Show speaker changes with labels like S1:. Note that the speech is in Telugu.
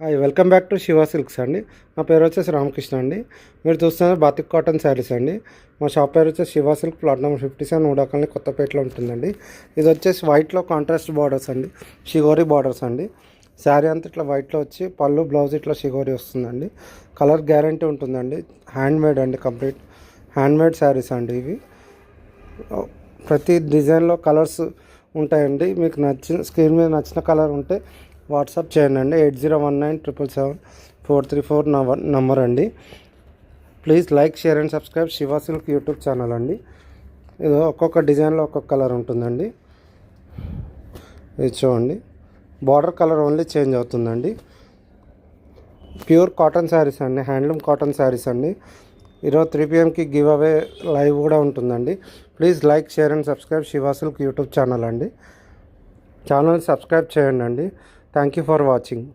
S1: Hi welcome back to Shiva silks అండి. నా పేరు వచ్చేసి రామకృష్ణ అండి. మీరు చూస్తున్నారు బాతిక్ కాటన్ శారీస్ అండి. మా షాప్ పేరు వచ్చేసి శివ సిల్క్, ప్లాట్ నెంబర్ 57, ఊడకల్ని, కొత్తపేటలో ఉంటుందండి. ఇది వచ్చేసి వైట్లో కాంట్రాస్ట్ బార్డర్స్ అండి, షిగోరి బార్డర్స్ అండి. శారీ అంతా ఇట్లా వైట్లో వచ్చి పళ్ళు బ్లౌజ్ ఇట్లా షిగోరి వస్తుందండి. కలర్ గ్యారంటీ ఉంటుందండి. హ్యాండ్ మేడ్ అండి, కంప్లీట్ హ్యాండ్ మేడ్ శారీస్ అండి ఇవి. ప్రతి డిజైన్లో కలర్స్ ఉంటాయండి. మీకు నచ్చిన స్క్రీన్ మీద నచ్చిన కలర్ ఉంటే వాట్సాప్ చేయండి అండి. 8019777434 నంబర్ అండి. Please like, share and subscribe Shiva silk YouTube channel అండి. ఇది ఒక్కొక్క డిజైన్లో ఒక్కొక్క కలర్ ఉంటుందండి. ఇది చూడండి, బార్డర్ కలర్ ఓన్లీ చేంజ్ అవుతుందండి. ప్యూర్ కాటన్ శారీస్ అండి, హ్యాండ్లూమ్ కాటన్ శారీస్ అండి. ఈరోజు 3 PM గివ్ అవే లైవ్ కూడా ఉంటుందండి. Please like, share and subscribe Shiva silk YouTube channel అండి. ఛానల్ సబ్స్క్రైబ్ చేయండి అండి. Thank you for watching.